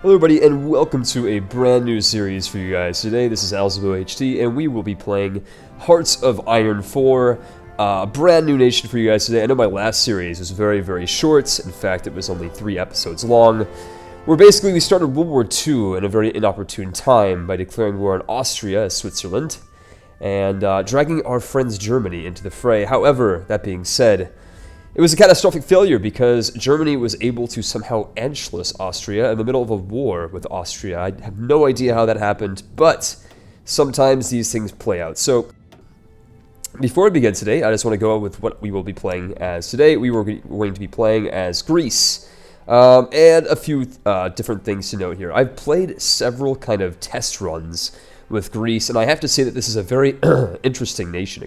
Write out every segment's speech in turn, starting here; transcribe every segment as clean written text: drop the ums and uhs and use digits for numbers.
Hello everybody and welcome to a brand new series for you guys. Today this is AlzaboHD and we will be playing Hearts of Iron 4, a brand new nation for you guys today. I know my last series was very short. In fact, it was only 3 episodes long. Where basically we started World War II in a very inopportune time by declaring war on Austria as Switzerland and dragging our friends Germany into the fray. However, that being said, it was a catastrophic failure because Germany was able to somehow Anschluss Austria in the middle of a war with Austria. I have no idea how that happened, but sometimes these things play out. So, before we begin today, I just want to go on with what we will be playing as today. We were going to be playing as Greece, and a few different things to note here. I've played several kind of test runs with Greece, and I have to say that this is a very interesting nation,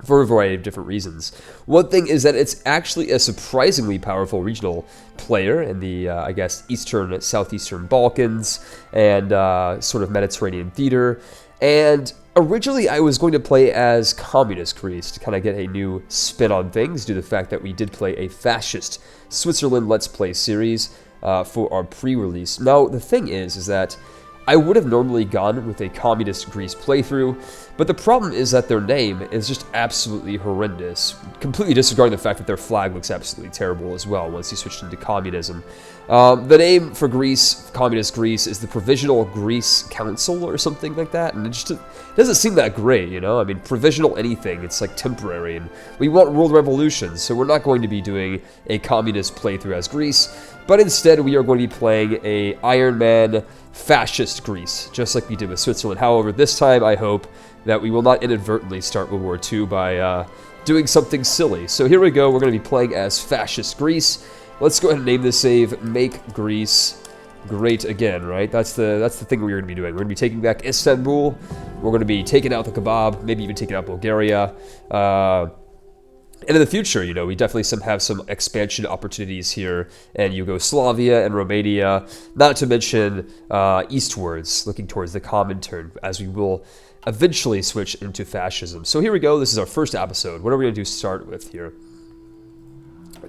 for a variety of different reasons. One thing is that it's actually a surprisingly powerful regional player in the, I guess, southeastern Balkans and sort of Mediterranean theater. And originally I was going to play as Communist Greece to kind of get a new spin on things due to the fact that we did play a Fascist Switzerland Let's Play series for our pre-release. Now, the thing is that I would have normally gone with a Communist Greece playthrough, but the problem is that their name is just absolutely horrendous, completely disregarding the fact that their flag looks absolutely terrible as well once you switched into communism. The name for Greece, Communist Greece, is the Provisional Greece Council or something like that, and it just doesn't seem that great, you know? I mean, provisional anything, it's like temporary, and we want world revolution, so we're not going to be doing a communist playthrough as Greece, but instead we are going to be playing a Iron Man Fascist Greece, just like we did with Switzerland. However, this time I hope that we will not inadvertently start World War II by doing something silly. So here we go, we're going to be playing as Fascist Greece. Let's go ahead and name this save, Make Greece Great Again, right? That's the thing we're going to be doing. We're going to be taking back Istanbul, we're going to be taking out the kebab, maybe even taking out Bulgaria, and in the future, you know, we definitely have some expansion opportunities here in Yugoslavia and Romania, not to mention eastwards, looking towards the Comintern, as we will eventually switch into fascism. So here we go, this is our first episode. What are we going to start with here?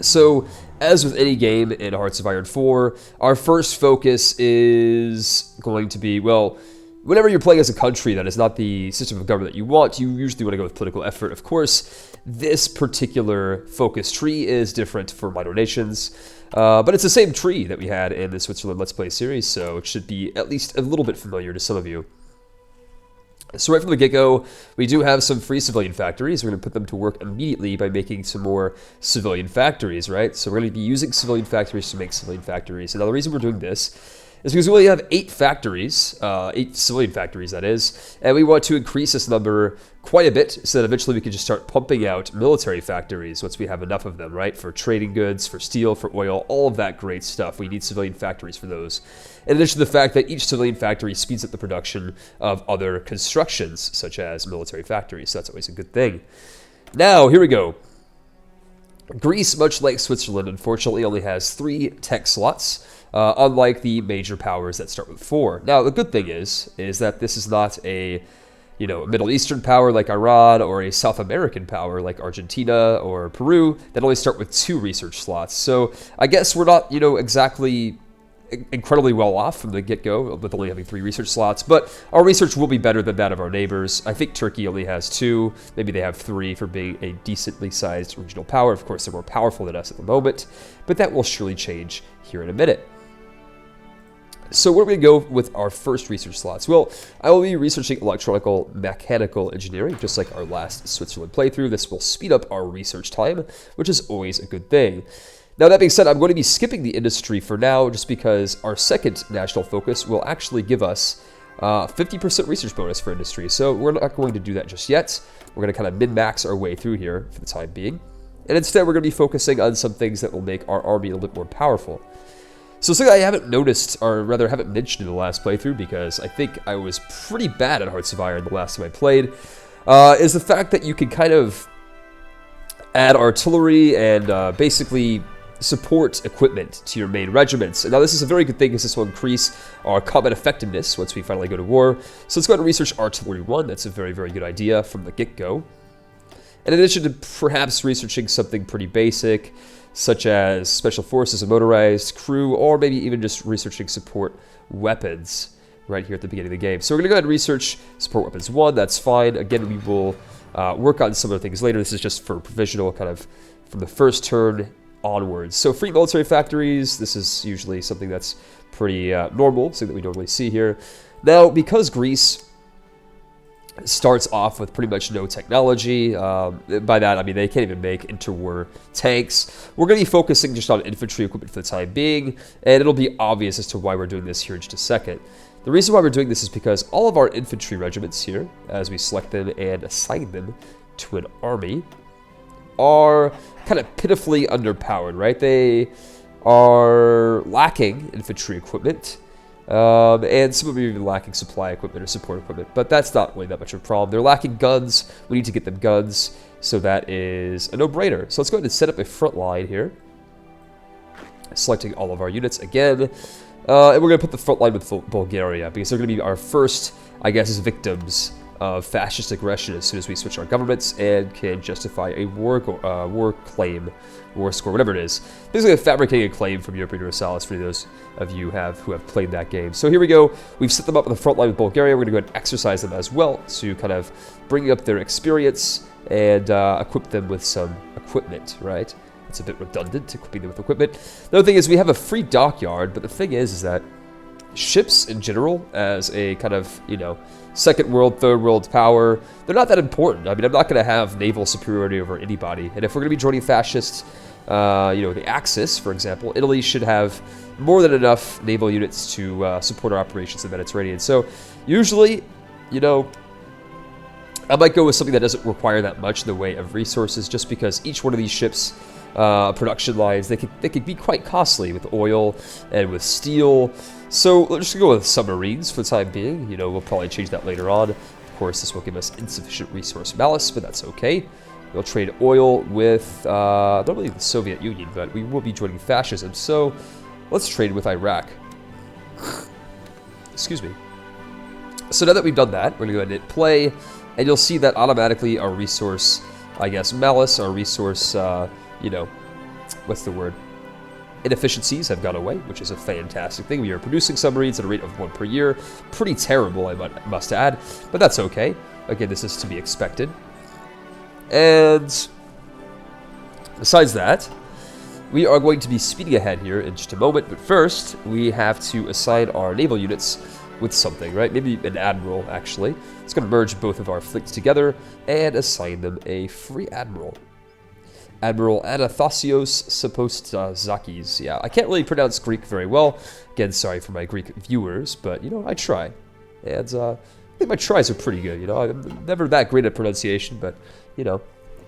So, as with any game in Hearts of Iron 4, our first focus is going to be, well, whenever you're playing as a country that is not the system of government that you want, you usually want to go with political effort. Of course, this particular focus tree is different for minor nations, but it's the same tree that we had in the Switzerland Let's Play series, so it should be at least a little bit familiar to some of you. So right from the get-go, we do have some free civilian factories. We're going to put them to work immediately by making some more civilian factories, right? So we're going to be using civilian factories to make civilian factories. And now the reason we're doing this is because we only have 8 factories, 8 civilian factories that is, and we want to increase this number quite a bit so that eventually we can just start pumping out military factories once we have enough of them, right? For trading goods, for steel, for oil, all of that great stuff. We need civilian factories for those. In addition to the fact that each civilian factory speeds up the production of other constructions, such as military factories, so that's always a good thing. Now, here we go. Greece, much like Switzerland, unfortunately only has 3 tech slots, unlike the major powers that start with 4. Now, the good thing is that this is not a, you know, a Middle Eastern power like Iran or a South American power like Argentina or Peru that only start with 2 research slots. So I guess we're not, you know, exactly incredibly well off from the get-go with only having 3 research slots, but our research will be better than that of our neighbors. I think Turkey only has 2, maybe they have 3 for being a decently sized regional power. Of course, they're more powerful than us at the moment, but that will surely change here in a minute. So where are we going to go with our first research slots? Well, I will be researching electronical mechanical engineering, just like our last Switzerland playthrough. This will speed up our research time, which is always a good thing. Now, that being said, I'm going to be skipping the industry for now, just because our second national focus will actually give us 50% research bonus for industry. So we're not going to do that just yet. We're going to kind of min-max our way through here for the time being. And instead, we're going to be focusing on some things that will make our army a little bit more powerful. So something I haven't noticed, or rather haven't mentioned in the last playthrough, because I think I was pretty bad at Hearts of Iron the last time I played, is the fact that you can kind of add artillery and basically support equipment to your main regiments. And now this is a very good thing because this will increase our combat effectiveness once we finally go to war. So let's go ahead and research Artillery 1. That's a very good idea from the get-go. In addition to perhaps researching something pretty basic, such as special forces and motorized crew, or maybe even just researching support weapons right here at the beginning of the game. So we're going to go ahead and research support weapons 1. That's fine. Again, we will work on some other things later. This is just for provisional, kind of from the first turn onwards. So free military factories, this is usually something that's pretty normal, something that we normally see here. Now, because Greece starts off with pretty much no technology, by that I mean they can't even make interwar tanks, we're going to be focusing just on infantry equipment for the time being, and it'll be obvious as to why we're doing this here in just a second. The reason why we're doing this is because all of our infantry regiments here, as we select them and assign them to an army, are kind of pitifully underpowered, right? They are lacking infantry equipment, and some of them are even lacking supply equipment or support equipment, but that's not really that much of a problem. They're lacking guns. We need to get them guns, so that is a no-brainer. So let's go ahead and set up a front line here, selecting all of our units again, and we're going to put the front line with Bulgaria, because they're going to be our first, I guess, victims of fascist aggression as soon as we switch our governments and can justify a war claim, war score, whatever it is. Basically, fabricating a claim from European Universalis for those of you who have played that game. So here we go. We've set them up on the front line with Bulgaria. We're going to go ahead and exercise them as well to kind of bring up their experience and equip them with some equipment, right? It's a bit redundant, equipping them with equipment. The other thing is we have a free dockyard, but the thing is that ships in general, as a kind of, you know, second world, third world power, they're not that important. I mean, I'm not going to have naval superiority over anybody. And if we're going to be joining fascists, you know, the Axis, for example, Italy should have more than enough naval units to support our operations in the Mediterranean. So usually, you know, I might go with something that doesn't require that much in the way of resources, just because each one of these ships, production lines, they could be quite costly with oil and with steel. So let's just go with submarines for the time being. You know, we'll probably change that later on. Of course, this will give us insufficient resource malice, but that's okay. We'll trade oil with, not only the Soviet Union, but we will be joining fascism. So let's trade with Iraq. Excuse me. So now that we've done that, we're going to go ahead and hit play, and you'll see that automatically our resource, I guess, malice, our resource, you know, what's the word? Inefficiencies have gone away, which is a fantastic thing. We are producing submarines at a rate of 1 per year. Pretty terrible, I must add, but that's okay. Again, this is to be expected. And besides that, we are going to be speeding ahead here in just a moment, but first, we have to assign our naval units with something, right? Maybe an admiral, actually. It's going to merge both of our fleets together and assign them a free admiral. Admiral Anathasios Sapostazakis. Yeah, I can't really pronounce Greek very well. Again, sorry for my Greek viewers, but, you know, I try. And I think my tries are pretty good, you know. I'm never that great at pronunciation, but, you know,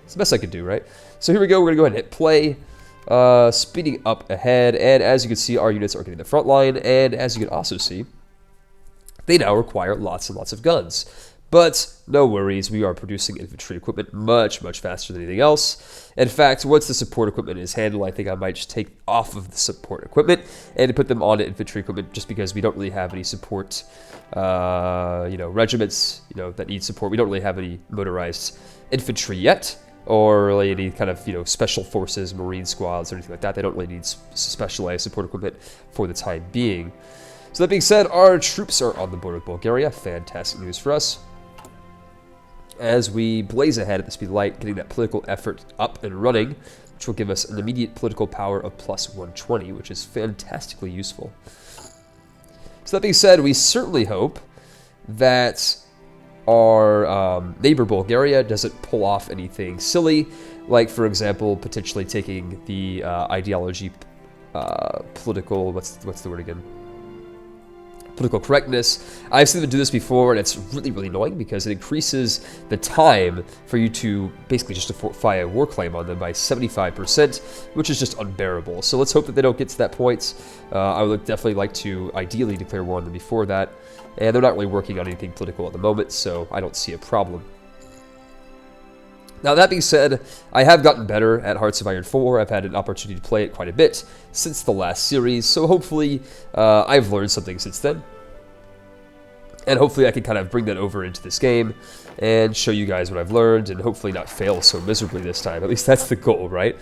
it's the best I can do, right? So here we go. We're going to go ahead and hit play. Speeding up ahead, and as you can see, our units are getting the front line, and as you can also see, they now require lots and lots of guns. But no worries, we are producing infantry equipment much, much faster than anything else. In fact, once the support equipment is handled, I think I might just take off of the support equipment and put them onto infantry equipment, just because we don't really have any support, you know, regiments, you know, that need support. We don't really have any motorized infantry yet, or really any kind of, you know, special forces, marine squads, or anything like that. They don't really need specialized support equipment for the time being. So that being said, our troops are on the border of Bulgaria. Fantastic news for us, as we blaze ahead at the speed of light, getting that political effort up and running, which will give us an immediate political power of plus 120, which is fantastically useful. So that being said, we certainly hope that our neighbor Bulgaria doesn't pull off anything silly, like, for example, potentially taking the ideology, political, what's the word again? Political correctness. I've seen them do this before, and it's really, really annoying because it increases the time for you to basically just file a war claim on them by 75%, which is just unbearable. So let's hope that they don't get to that point. I would definitely like to ideally declare war on them before that, and they're not really working on anything political at the moment, so I don't see a problem. Now, that being said, I have gotten better at Hearts of Iron 4. I've had an opportunity to play it quite a bit since the last series, so hopefully I've learned something since then. And hopefully I can kind of bring that over into this game and show you guys what I've learned, and hopefully not fail so miserably this time. At least that's the goal, right?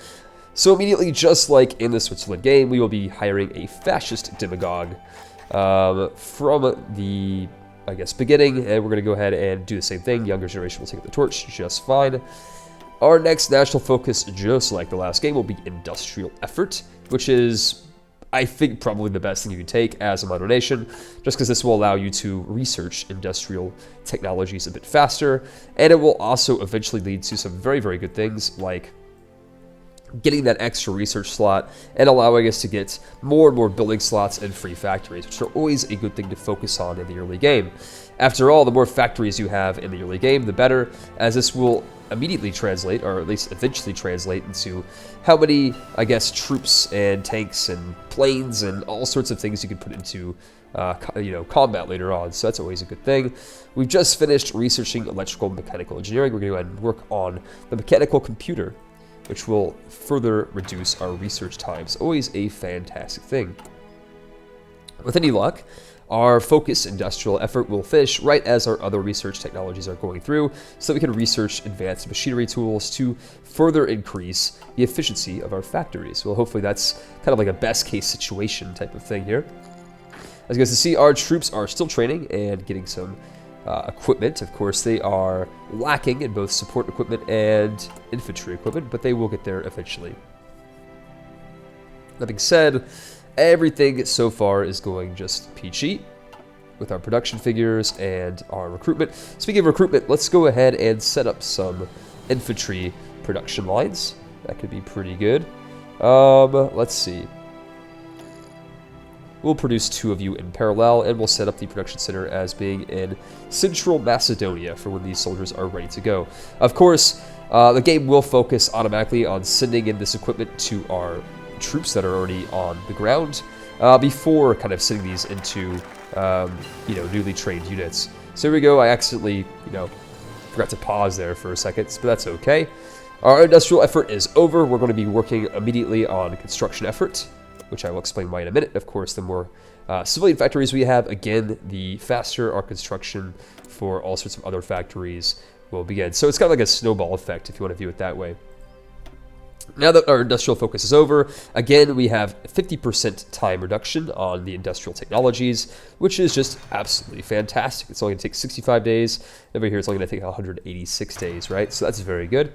So immediately, just like in the Switzerland game, we will be hiring a fascist demagogue from the, I guess, beginning, and we're going to go ahead and do the same thing. Younger generation will take up the torch just fine. Our next national focus, just like the last game, will be industrial effort, which is, I think, probably the best thing you can take as a modern nation, just because this will allow you to research industrial technologies a bit faster, and it will also eventually lead to some very, very good things like getting that extra research slot and allowing us to get more and more building slots and free factories, which are always a good thing to focus on in the early game. After all, the more factories you have in the early game, the better, as this will immediately translate, or at least eventually translate, into how many, I guess, troops and tanks and planes and all sorts of things you could put into combat later on. So that's always a good thing. We've just finished researching electrical and mechanical engineering. We're going to go ahead and work on the mechanical computer, which will further reduce our research times. Always a fantastic thing. With any luck, our focus industrial effort will finish right as our other research technologies are going through, so we can research advanced machinery tools to further increase the efficiency of our factories. Well, hopefully that's kind of like a best case situation type of thing here. As you guys can see, our troops are still training and getting some equipment. Of course, they are lacking in both support equipment and infantry equipment, but they will get there eventually. That being said, everything so far is going just peachy with our production figures and our recruitment. Speaking of recruitment, let's go ahead and set up some infantry production lines. That could be pretty good. Let's see. We'll produce 2 of you in parallel, and we'll set up the production center as being in Central Macedonia for when these soldiers are ready to go. Of course, the game will focus automatically on sending in this equipment to our troops that are already on the ground before kind of sending these into newly trained units. So here we go. I accidentally forgot to pause there for a second, but that's okay. Our industrial effort is over. We're going to be working immediately on construction effort, which I will explain why in a minute. Of course, the more civilian factories we have, again, the faster our construction for all sorts of other factories will begin. So it's kind of like a snowball effect, if you want to view it that way. Now that our industrial focus is over, again, we have 50% time reduction on the industrial technologies, which is just absolutely fantastic. It's only going to take 65 days. Over here, it's only going to take 186 days, right? So that's very good.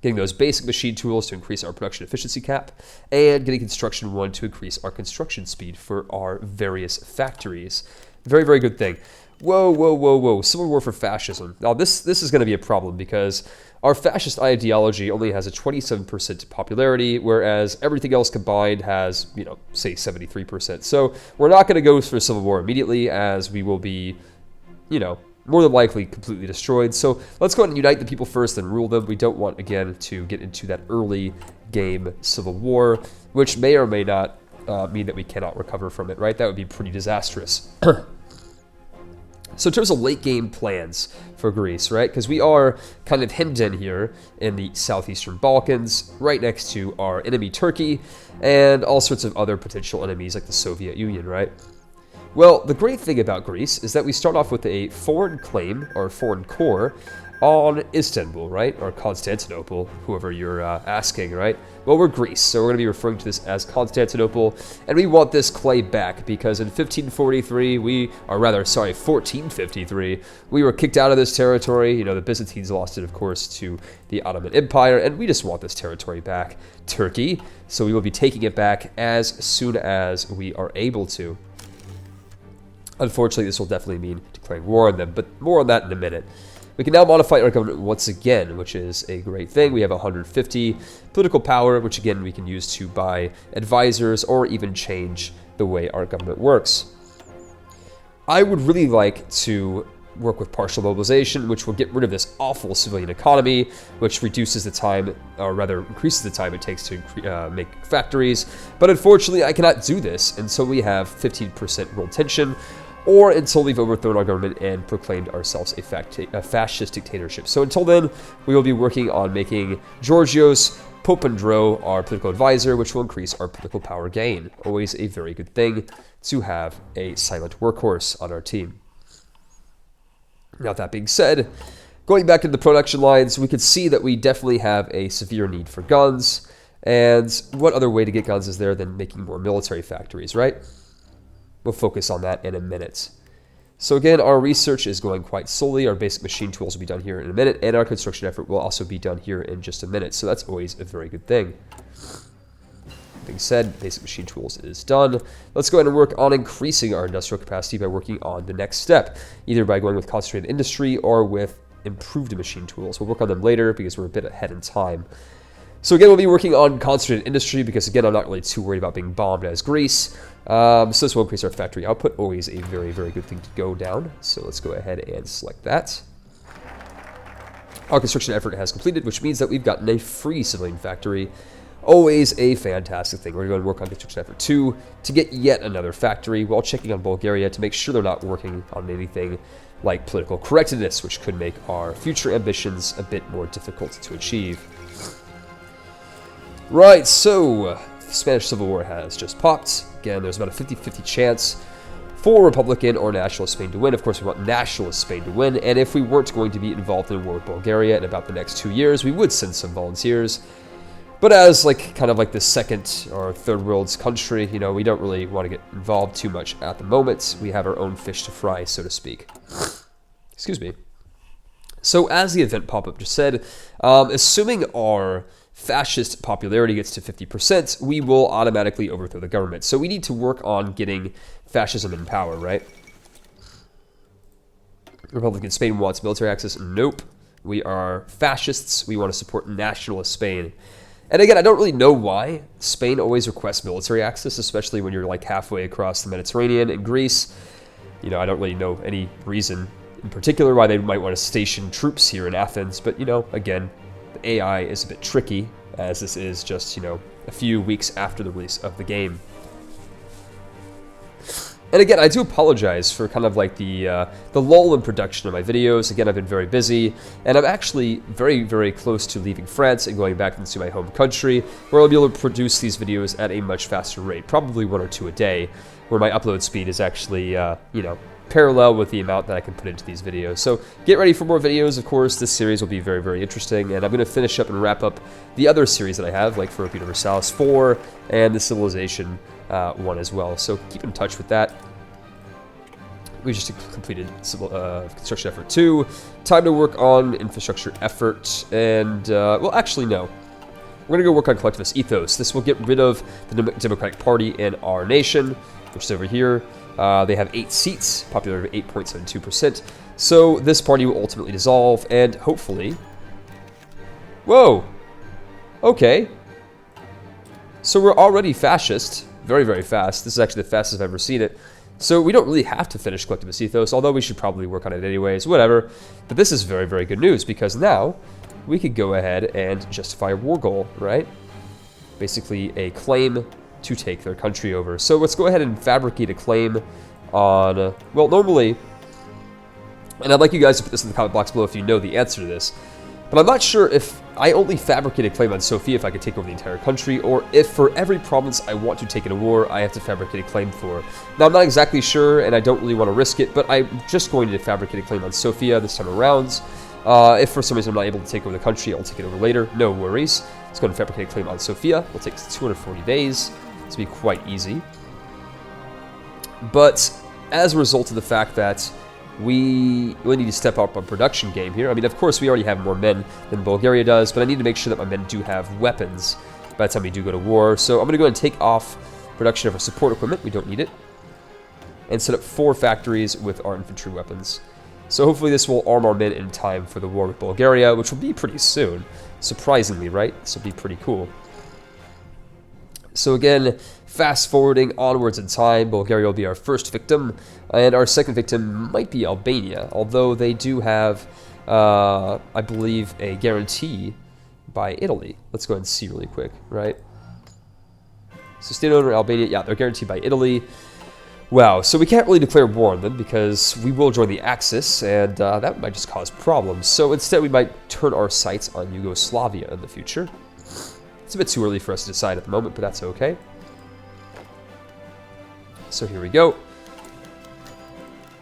Getting those basic machine tools to increase our production efficiency cap, and getting construction 1 to increase our construction speed for our various factories. Very, very good thing. Whoa, whoa, whoa, whoa. Civil war for fascism. Now, this is going to be a problem because our fascist ideology only has a 27% popularity, whereas everything else combined has, say 73%. So we're not going to go for civil war immediately, as we will be, more than likely completely destroyed. So let's go ahead and unite the people first and rule them. We don't want, again, to get into that early game civil war, which may or may not mean that we cannot recover from it, right? That would be pretty disastrous. So in terms of late game plans for Greece, right? Because we are kind of hemmed in here in the southeastern Balkans, right next to our enemy Turkey, and all sorts of other potential enemies like the Soviet Union, right? Well, the great thing about Greece is that we start off with a foreign claim, or foreign core, on Istanbul, right? Or Constantinople, whoever you're asking, right? Well, we're Greece, so we're going to be referring to this as Constantinople, and we want this clay back because in 1453, 1453, we were kicked out of this territory. The Byzantines lost it, of course, to the Ottoman Empire, and we just want this territory back. Turkey, so we will be taking it back as soon as we are able to. Unfortunately, this will definitely mean declaring war on them, but more on that in a minute. We can now modify our government once again, which is a great thing. We have 150 political power, which again we can use to buy advisors or even change the way our government works. I would really like to work with partial mobilization, which will get rid of this awful civilian economy, which reduces the time, or rather increases the time it takes to make factories. But unfortunately, I cannot do this until we have 15% world tension, or until we've overthrown our government and proclaimed ourselves a fascist dictatorship. So until then, we will be working on making Georgios Popandro our political advisor, which will increase our political power gain. Always a very good thing to have a silent workhorse on our team. Now, that being said, going back to the production lines, we could see that we definitely have a severe need for guns. And what other way to get guns is there than making more military factories, right? We'll focus on that in a minute. So again, our research is going quite slowly. Our basic machine tools will be done here in a minute, and our construction effort will also be done here in just a minute. So that's always a very good thing. Being said, basic machine tools is done. Let's go ahead and work on increasing our industrial capacity by working on the next step, either by going with concentrated industry or with improved machine tools. We'll work on them later because we're a bit ahead in time. So again, we'll be working on concentrated industry because, again, I'm not really too worried about being bombed as Greece. So this will increase our factory output. Always a very, very good thing to go down. So let's go ahead and select that. Our construction effort has completed, which means that we've gotten a free civilian factory. Always a fantastic thing. We're going to work on construction effort 2 to get yet another factory while checking on Bulgaria to make sure they're not working on anything like political correctness, which could make our future ambitions a bit more difficult to achieve. Right, so the Spanish Civil War has just popped. Again, there's about a 50-50 chance for Republican or Nationalist Spain to win. Of course, we want Nationalist Spain to win, and if we weren't going to be involved in a war with Bulgaria in about the next 2 years, we would send some volunteers. But as kind of like the second or third world's country, you know, we don't really want to get involved too much at the moment. We have our own fish to fry, so to speak. Excuse me. So as the event pop-up just said, assuming our fascist popularity gets to 50%, we will automatically overthrow the government. So we need to work on getting fascism in power, right? Republican Spain wants military access. Nope. We are fascists. We want to support nationalist Spain. And again, I don't really know why Spain always requests military access, especially when you're like halfway across the Mediterranean in Greece. You know, I don't really know any reason in particular why they might want to station troops here in Athens. But, you know, again, the AI is a bit tricky, as this is just, you know, a few weeks after the release of the game. And again, I do apologize for kind of like the lull in production of my videos. Again, I've been very busy, and I'm actually very, very close to leaving France and going back into my home country, where I'll be able to produce these videos at a much faster rate, probably 1 or 2 a day, where my upload speed is actually, you know, parallel with the amount that I can put into these videos. So get ready for more videos. Of course, this series will be very, very interesting, and I'm going to finish up and wrap up the other series that I have, like for Universalis 4 and the Civilization 1 as well. So keep in touch with that. We just completed construction effort 2. Time to work on infrastructure effort, and well, actually no. We're gonna go work on collectivist ethos. This will get rid of the Democratic Party in our nation, which is over here. They have 8 seats, popularity of 8.72%. So this party will ultimately dissolve, and hopefully... Whoa! Okay. So we're already fascist. Very, very fast. This is actually the fastest I've ever seen it. So we don't really have to finish collectivist ethos, although we should probably work on it anyways, whatever. But this is very, very good news, because now we could go ahead and justify a war goal, right? Basically a claim to take their country over. So let's go ahead and fabricate a claim on, well, normally, and I'd like you guys to put this in the comment box below if you know the answer to this, but I'm not sure if I only fabricate a claim on Sofia if I could take over the entire country, or if for every province I want to take in a war, I have to fabricate a claim for. Now, I'm not exactly sure, and I don't really want to risk it, but I'm just going to fabricate a claim on Sofia this time around. If for some reason I'm not able to take over the country, I'll take it over later. No worries. Let's go and fabricate a claim on Sofia. It'll take 240 days. This will be quite easy. But as a result of the fact that we really need to step up our production game here. I mean, of course, we already have more men than Bulgaria does, but I need to make sure that my men do have weapons by the time we do go to war. So I'm going to go ahead and take off production of our support equipment. We don't need it. And set up 4 factories with our infantry weapons. So hopefully this will arm our men in time for the war with Bulgaria, which will be pretty soon. Surprisingly, right? This will be pretty cool. So again, fast forwarding onwards in time, Bulgaria will be our first victim, and our second victim might be Albania, although they do have, I believe, a guarantee by Italy. Let's go ahead and see really quick, right? So state owner Albania, yeah, they're guaranteed by Italy. Wow, so we can't really declare war on them because we will join the Axis, and that might just cause problems. So instead we might turn our sights on Yugoslavia in the future. It's a bit too early for us to decide at the moment, but that's okay. So here we go.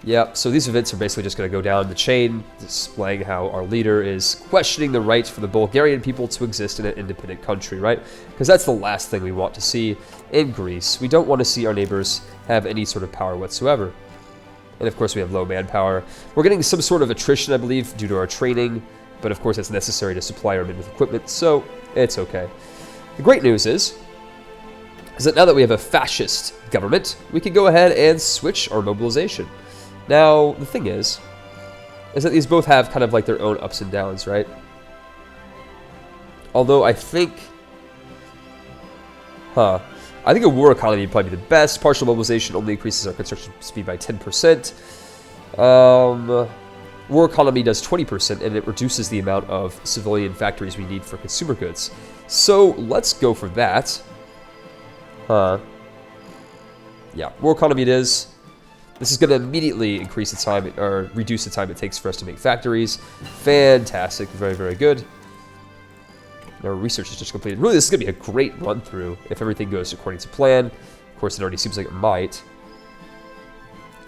Yeah, so these events are basically just going to go down the chain, displaying how our leader is questioning the right for the Bulgarian people to exist in an independent country, right? Because that's the last thing we want to see in Greece. We don't want to see our neighbors have any sort of power whatsoever. And of course we have low manpower. We're getting some sort of attrition, I believe, due to our training, but of course it's necessary to supply our men with equipment, so it's okay. The great news is that now that we have a fascist government, we can go ahead and switch our mobilization. Now, the thing is that these both have kind of like their own ups and downs, right? Although I think a war economy would probably be the best. Partial mobilization only increases our construction speed by 10%. War economy does 20%, and it reduces the amount of civilian factories we need for consumer goods. So let's go for that. Yeah, war economy it is. This is going to immediately increase the time, or reduce the time it takes for us to make factories. Fantastic. Very, very good. Our research is just completed. Really, this is going to be a great run-through if everything goes according to plan. Of course, it already seems like it might.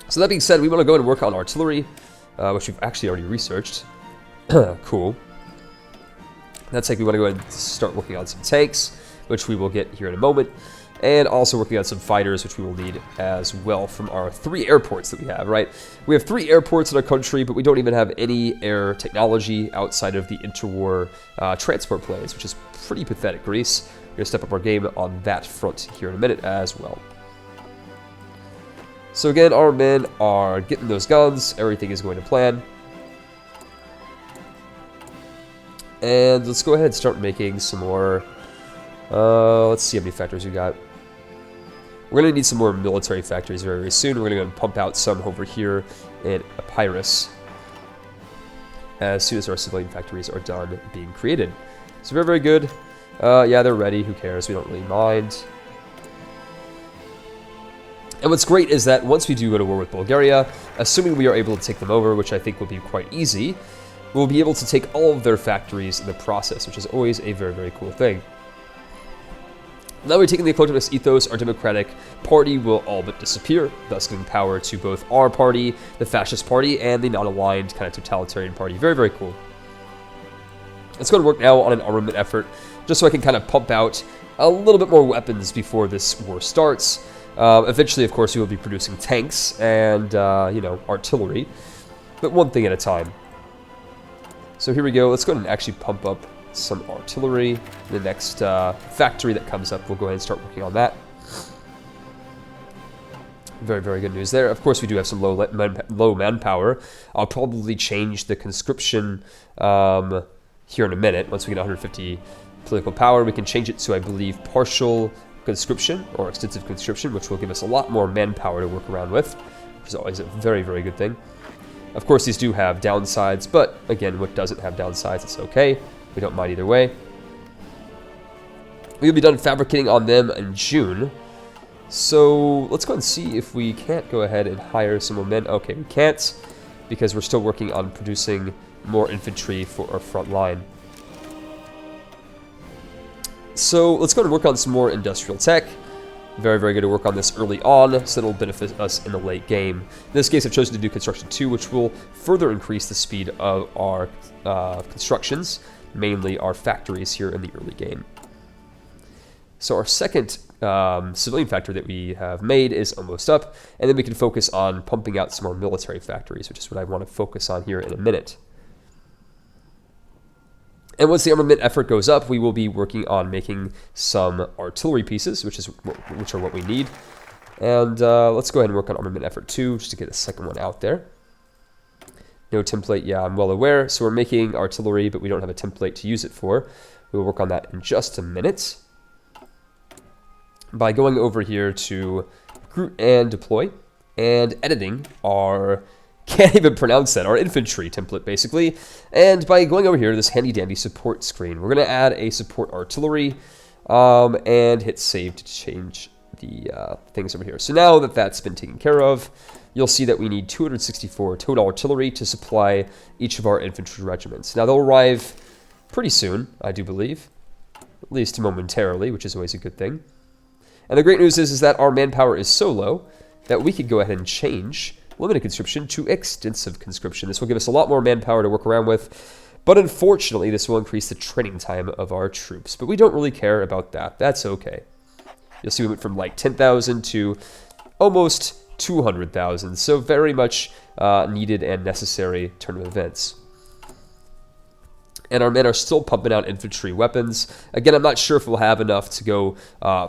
So that being said, we want to go and work on artillery, which we've actually already researched. Cool. That's like we want to go ahead and start working on some tanks, which we will get here in a moment. And also working on some fighters, which we will need as well from our 3 airports that we have, right? We have 3 airports in our country, but we don't even have any air technology outside of the interwar transport planes, which is pretty pathetic, Greece. We're going to step up our game on that front here in a minute as well. So again, our men are getting those guns. Everything is going to plan. And let's go ahead and start making some more. Let's see how many factories we got. We're going to need some more military factories very, very soon. We're going to go and pump out some over here in Epirus as soon as our civilian factories are done being created. So very, very good. Yeah, they're ready. Who cares? We don't really mind. And what's great is that once we do go to war with Bulgaria, assuming we are able to take them over, which I think will be quite easy, we'll be able to take all of their factories in the process, which is always a very, very cool thing. Now we're taking the collectivist ethos, our democratic party will all but disappear, thus giving power to both our party, the fascist party, and the non-aligned kind of totalitarian party. Very, very cool. Let's go to work now on an armament effort, just so I can kind of pump out a little bit more weapons before this war starts. Eventually, of course, we will be producing tanks and, you know, artillery, but one thing at a time. So here we go. Let's go ahead and actually pump up some artillery. The next factory that comes up, we'll go ahead and start working on that. Very, very good news there. Of course, we do have some low manpower. I'll probably change the conscription here in a minute. Once we get 150 political power, we can change it to, I believe, partial conscription or extensive conscription, which will give us a lot more manpower to work around with, which is always a very, very good thing. Of course, these do have downsides, but again, what doesn't have downsides, it's okay. We don't mind either way. We'll be done fabricating on them in June. So let's go and see if we can't go ahead and hire some more men. Okay, we can't, because we're still working on producing more infantry for our front line. So let's go and work on some more industrial tech. Very, very good to work on this early on, so it'll benefit us in the late game. In this case, I've chosen to do Construction 2, which will further increase the speed of our constructions, mainly our factories here in the early game. So our second civilian factory that we have made is almost up, and then we can focus on pumping out some more military factories, which is what I want to focus on here in a minute. And once the armament effort goes up, we will be working on making some artillery pieces, which are what we need. And let's go ahead and work on armament effort 2, just to get the second one out there. No template, yeah, I'm well aware. So we're making artillery, but we don't have a template to use it for. We'll work on that in just a minute. By going over here to recruit and deploy, and editing our... can't even pronounce that, our infantry template, basically. And by going over here to this handy-dandy support screen, we're going to add a support artillery and hit save to change the things over here. So now that that's been taken care of, you'll see that we need 264 total artillery to supply each of our infantry regiments. Now, they'll arrive pretty soon, I do believe, at least momentarily, which is always a good thing. And the great news is that our manpower is so low that we could go ahead and change limited conscription to extensive conscription. This will give us a lot more manpower to work around with, but unfortunately, this will increase the training time of our troops. But we don't really care about that. That's okay. You'll see we went from like 10,000 to almost 200,000. So very much needed and necessary turn of events. And our men are still pumping out infantry weapons. Again, I'm not sure if we'll have enough to go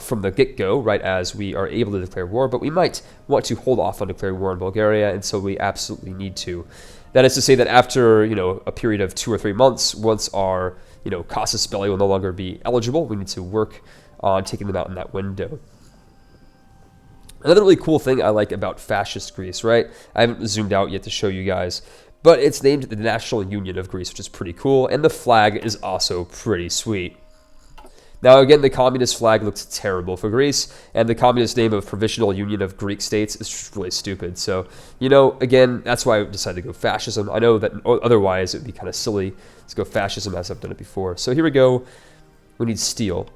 from the get-go, right, as we are able to declare war, but we might want to hold off on declaring war in Bulgaria until we absolutely need to. That is to say that after, a period of 2 or 3 months, once our, casus belli will no longer be eligible, we need to work on taking them out in that window. Another really cool thing I like about Fascist Greece, right? I haven't zoomed out yet to show you guys, but it's named the National Union of Greece, which is pretty cool, and the flag is also pretty sweet. Now, again, the communist flag looks terrible for Greece, and the communist name of Provisional Union of Greek States is just really stupid. So, again, that's why I decided to go fascism. I know that otherwise it would be kind of silly to go fascism as I've done it before. So here we go. We need steel.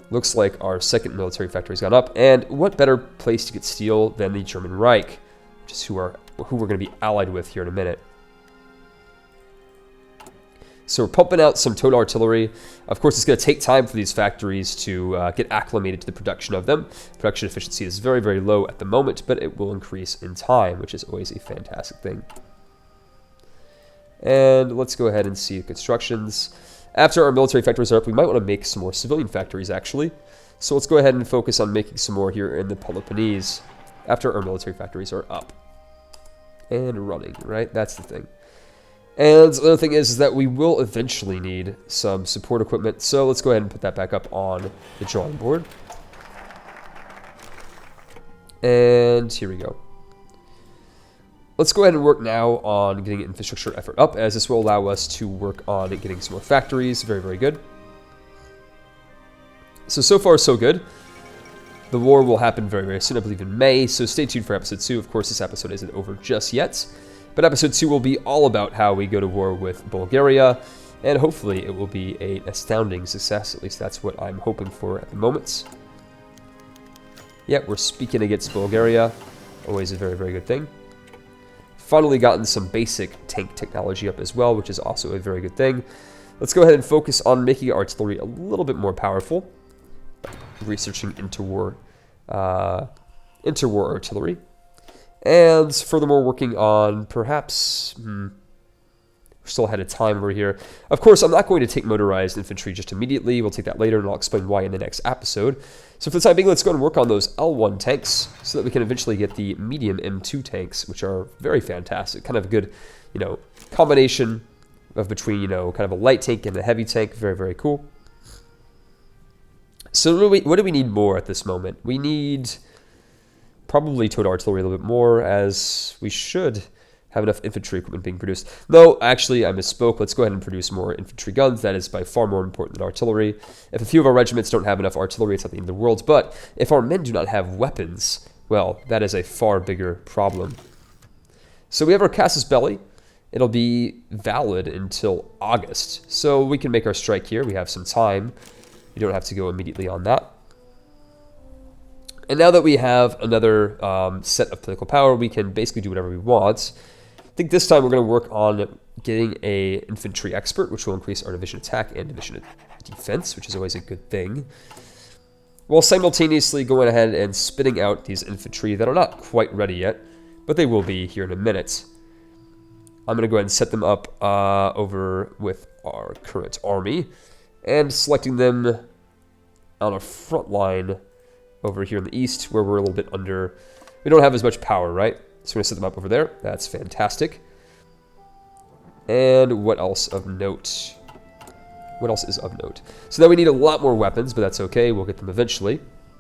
Looks like our second military factory's gone up, and what better place to get steel than the German Reich, which is who we're going to be allied with here in a minute. So we're pumping out some towed artillery. Of course, it's going to take time for these factories to get acclimated to the production of them. Production efficiency is very, very low at the moment, but it will increase in time, which is always a fantastic thing. And let's go ahead and see the constructions. After our military factories are up, we might want to make some more civilian factories, actually. So let's go ahead and focus on making some more here in the Peloponnese after our military factories are up and running, right? That's the thing. And the other thing is that we will eventually need some support equipment. So let's go ahead and put that back up on the drawing board. And here we go. Let's go ahead and work now on getting infrastructure effort up, as this will allow us to work on getting some more factories. Very, very good. So far, so good. The war will happen very, very soon, I believe in May, so stay tuned for episode 2. Of course, this episode isn't over just yet, but episode 2 will be all about how we go to war with Bulgaria, and hopefully it will be an astounding success. At least that's what I'm hoping for at the moment. Yeah, we're speaking against Bulgaria. Always a very, very good thing. Finally gotten some basic tank technology up as well, which is also a very good thing. Let's go ahead and focus on making artillery a little bit more powerful. Researching interwar artillery. And furthermore, working on perhaps... we're still ahead of time over here. Of course, I'm not going to take motorized infantry just immediately. We'll take that later, and I'll explain why in the next episode. So for the time being, let's go and work on those L1 tanks so that we can eventually get the medium M2 tanks, which are very fantastic. Kind of a good, combination of between, kind of a light tank and a heavy tank. Very, very cool. So what do we need more at this moment? We need probably towed artillery a little bit more, as we should have enough infantry equipment being produced. No, actually, I misspoke. Let's go ahead and produce more infantry guns. That is by far more important than artillery. If a few of our regiments don't have enough artillery, it's not the end of the world. But if our men do not have weapons, well, that is a far bigger problem. So we have our casus belli. It'll be valid until August. So we can make our strike here. We have some time. We don't have to go immediately on that. And now that we have another set of political power, we can basically do whatever we want. I think this time we're going to work on getting a infantry expert, which will increase our division attack and division defense, which is always a good thing, while simultaneously going ahead and spitting out these infantry that are not quite ready yet, but they will be here in a minute. I'm going to go ahead and set them up over with our current army, and selecting them on a front line over here in the east, where we're a little bit under. We don't have as much power, right? So we're going to set them up over there. That's fantastic. And what else of note? What else is of note? So now we need a lot more weapons, but that's okay. We'll get them eventually.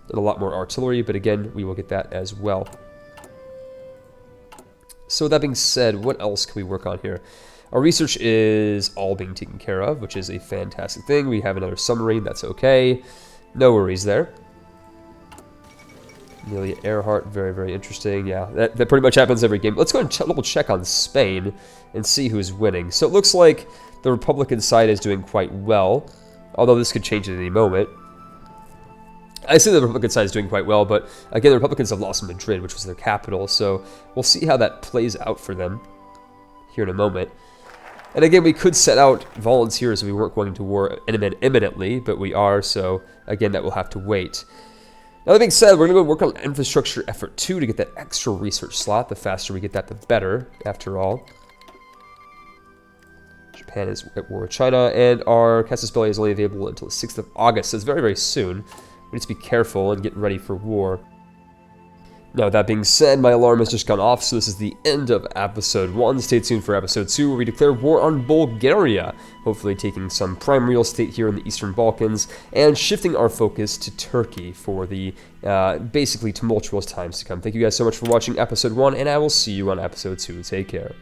And a lot more artillery, but again, we will get that as well. So with that being said, what else can we work on here? Our research is all being taken care of, which is a fantastic thing. We have another submarine. That's okay. No worries there. Amelia Earhart, very, very interesting. Yeah, that pretty much happens every game. Let's go and double check on Spain and see who's winning. So it looks like the Republican side is doing quite well, although this could change at any moment. I see the Republican side is doing quite well, but again, the Republicans have lost Madrid, which was their capital, so we'll see how that plays out for them here in a moment. And again, we could set out volunteers if we weren't going to war imminently, but we are, so again, that will have to wait. Now, that being said, we're going to go work on Infrastructure Effort 2 to get that extra research slot. The faster we get that, the better, after all. Japan is at war with China, and our Casus Belli is only available until the 6th of August, so it's very, very soon. We need to be careful and get ready for war. Now, that being said, my alarm has just gone off, so this is the end of Episode 1. Stay tuned for Episode 2, where we declare war on Bulgaria, hopefully taking some prime real estate here in the Eastern Balkans, and shifting our focus to Turkey for the basically tumultuous times to come. Thank you guys so much for watching Episode 1, and I will see you on Episode 2. Take care.